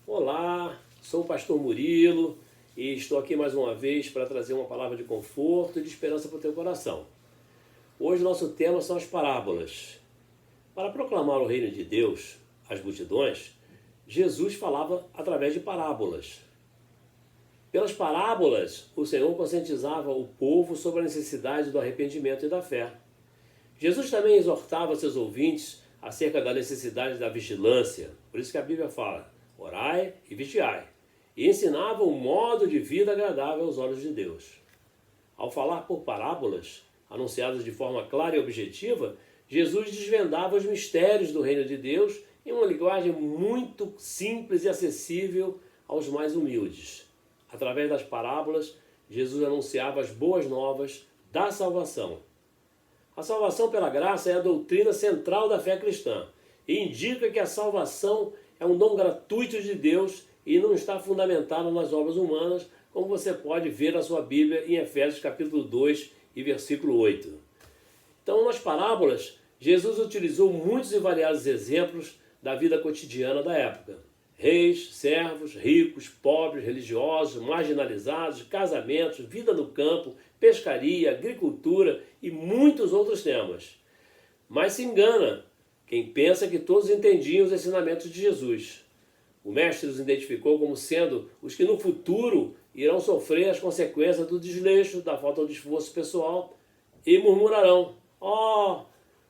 Olá, sou o pastor Murilo e estou aqui mais uma vez para trazer uma palavra de conforto e de esperança para o teu coração. Hoje nosso tema são as parábolas. Para proclamar o reino de Deus às multidões, Jesus falava através de parábolas. Pelas parábolas, o Senhor conscientizava o povo sobre a necessidade do arrependimento e da fé. Jesus também exortava seus ouvintes acerca da necessidade da vigilância. Por isso que a Bíblia fala: orai e vigiai. E ensinava um modo de vida agradável aos olhos de Deus. Ao falar por parábolas, anunciadas de forma clara e objetiva, Jesus desvendava os mistérios do reino de Deus em uma linguagem muito simples e acessível aos mais humildes. Através das parábolas, Jesus anunciava as boas novas da salvação. A salvação pela graça é a doutrina central da fé cristã e indica que a salvação é um dom gratuito de Deus e não está fundamentado nas obras humanas, como você pode ver na sua Bíblia em Efésios capítulo 2 e versículo 8. Então, nas parábolas, Jesus utilizou muitos e variados exemplos da vida cotidiana da época. Reis, servos, ricos, pobres, religiosos, marginalizados, casamentos, vida no campo, pescaria, agricultura e muitos outros temas. Mas se engana quem pensa que todos entendiam os ensinamentos de Jesus. O mestre os identificou como sendo os que no futuro irão sofrer as consequências do desleixo, da falta de esforço pessoal e murmurarão: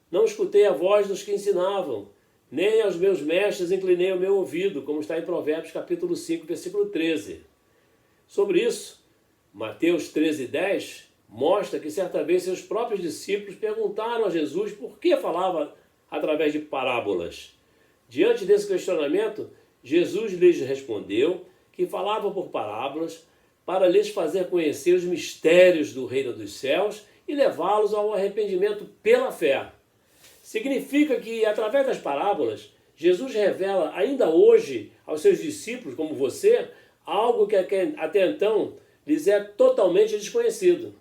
não escutei a voz dos que ensinavam, nem aos meus mestres inclinei o meu ouvido, como está em Provérbios capítulo 5, versículo 13. Sobre isso, Mateus 13:10 mostra que certa vez seus próprios discípulos perguntaram a Jesus por que falava através de parábolas. Diante desse questionamento, Jesus lhes respondeu que falava por parábolas para lhes fazer conhecer os mistérios do reino dos céus e levá-los ao arrependimento pela fé. Significa que, através das parábolas, Jesus revela ainda hoje aos seus discípulos, como você, algo que até então lhes é totalmente desconhecido.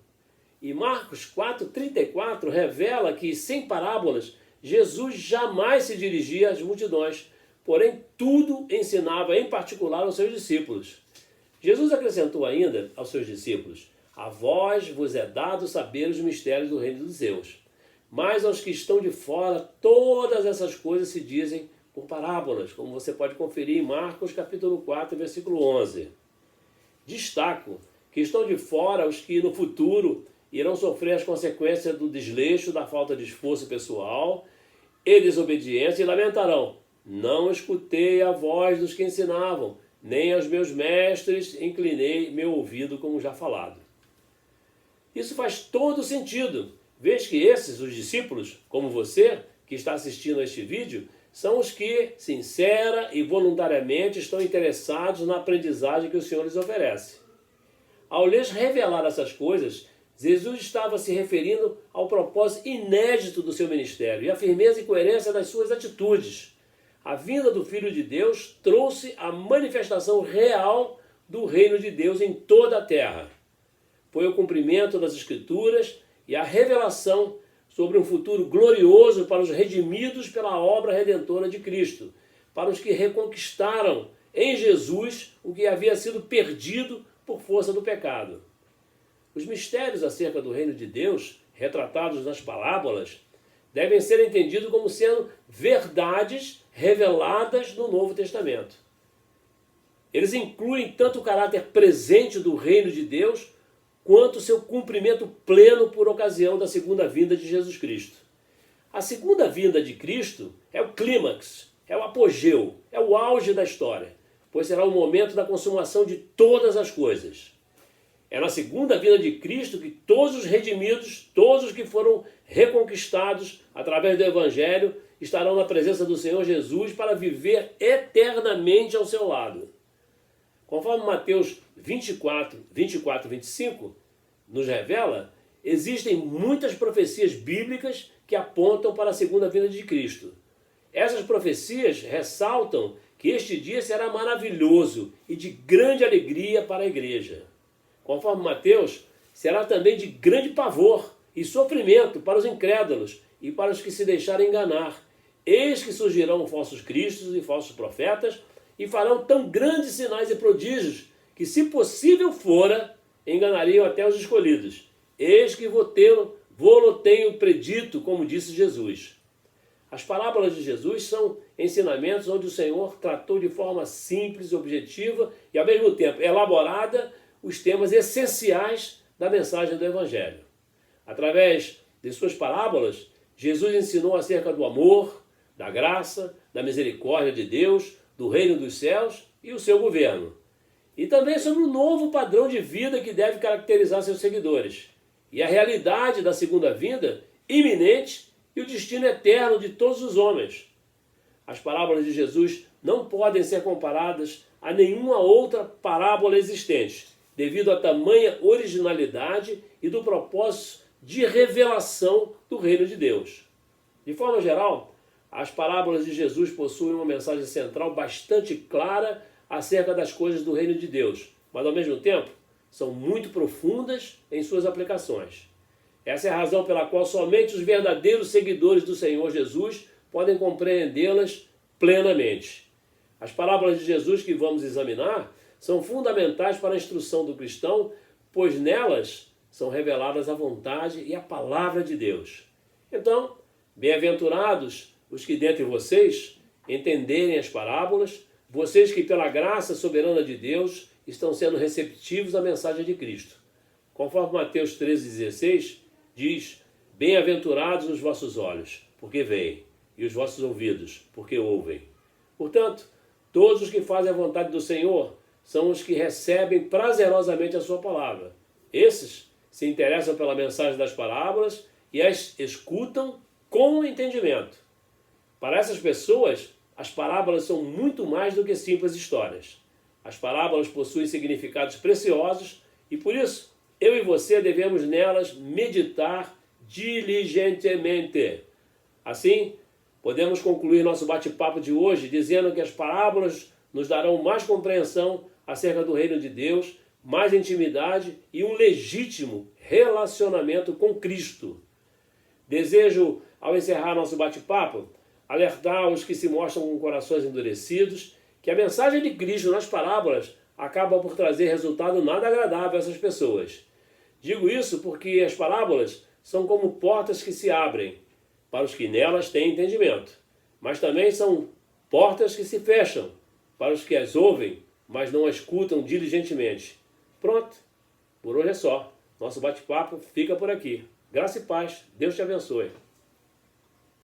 E Marcos 4,34 revela que, sem parábolas, Jesus jamais se dirigia às multidões, porém tudo ensinava em particular aos seus discípulos. Jesus acrescentou ainda aos seus discípulos: a vós vos é dado saber os mistérios do reino dos céus. Mas aos que estão de fora, todas essas coisas se dizem por parábolas, como você pode conferir em Marcos capítulo 4, versículo 11. Destaco que estão de fora os que no futuro irão sofrer as consequências do desleixo, da falta de esforço pessoal e desobediência e lamentarão: não escutei a voz dos que ensinavam, nem aos meus mestres inclinei meu ouvido, como já falado. Isso faz todo sentido. Veja que esses, os discípulos, como você, que está assistindo a este vídeo, são os que, sincera e voluntariamente, estão interessados na aprendizagem que o Senhor lhes oferece. Ao lhes revelar essas coisas, Jesus estava se referindo ao propósito inédito do seu ministério e à firmeza e coerência das suas atitudes. A vinda do Filho de Deus trouxe a manifestação real do reino de Deus em toda a terra. Foi o cumprimento das Escrituras e a revelação sobre um futuro glorioso para os redimidos pela obra redentora de Cristo, para os que reconquistaram em Jesus o que havia sido perdido por força do pecado. Os mistérios acerca do reino de Deus, retratados nas parábolas, devem ser entendidos como sendo verdades reveladas no Novo Testamento. Eles incluem tanto o caráter presente do reino de Deus, quanto seu cumprimento pleno por ocasião da segunda vinda de Jesus Cristo. A segunda vinda de Cristo é o clímax, é o apogeu, é o auge da história, pois será o momento da consumação de todas as coisas. É na segunda vinda de Cristo que todos os redimidos, todos os que foram reconquistados através do Evangelho, estarão na presença do Senhor Jesus para viver eternamente ao seu lado. Conforme Mateus 24, 25 nos revela, existem muitas profecias bíblicas que apontam para a segunda vinda de Cristo. Essas profecias ressaltam que este dia será maravilhoso e de grande alegria para a igreja. Conforme Mateus, será também de grande pavor e sofrimento para os incrédulos e para os que se deixarem enganar. Eis que surgirão falsos cristos e falsos profetas e farão tão grandes sinais e prodígios que, se possível fora, enganariam até os escolhidos. Eis que vô-lo tenho predito, como disse Jesus. As parábolas de Jesus são ensinamentos onde o Senhor tratou de forma simples, objetiva e, ao mesmo tempo, elaborada os temas essenciais da mensagem do Evangelho. Através de suas parábolas, Jesus ensinou acerca do amor, da graça, da misericórdia de Deus, do reino dos céus e o seu governo. E também sobre o novo padrão de vida que deve caracterizar seus seguidores. E a realidade da segunda vinda iminente e o destino eterno de todos os homens. As parábolas de Jesus não podem ser comparadas a nenhuma outra parábola existente, devido à tamanha originalidade e do propósito de revelação do reino de Deus. De forma geral, as parábolas de Jesus possuem uma mensagem central bastante clara acerca das coisas do reino de Deus, mas ao mesmo tempo são muito profundas em suas aplicações. Essa é a razão pela qual somente os verdadeiros seguidores do Senhor Jesus podem compreendê-las plenamente. As parábolas de Jesus que vamos examinar são fundamentais para a instrução do cristão, pois nelas são reveladas a vontade e a palavra de Deus. Então, bem-aventurados os que dentre vocês entenderem as parábolas, vocês que pela graça soberana de Deus estão sendo receptivos à mensagem de Cristo. Conforme Mateus 13,16 diz: bem-aventurados os vossos olhos, porque veem, e os vossos ouvidos, porque ouvem. Portanto, todos os que fazem a vontade do Senhor são os que recebem prazerosamente a sua palavra. Esses se interessam pela mensagem das parábolas e as escutam com entendimento. Para essas pessoas, as parábolas são muito mais do que simples histórias. As parábolas possuem significados preciosos e, por isso, eu e você devemos nelas meditar diligentemente. Assim, podemos concluir nosso bate-papo de hoje dizendo que as parábolas nos darão mais compreensão acerca do reino de Deus, mais intimidade e um legítimo relacionamento com Cristo. Desejo, ao encerrar nosso bate-papo, alertar os que se mostram com corações endurecidos que a mensagem de Cristo nas parábolas acaba por trazer resultado nada agradável a essas pessoas. Digo isso porque as parábolas são como portas que se abrem para os que nelas têm entendimento, mas também são portas que se fecham para os que as ouvem, mas não as escutam diligentemente. Pronto, por hoje é só. Nosso bate-papo fica por aqui. Graça e paz. Deus te abençoe.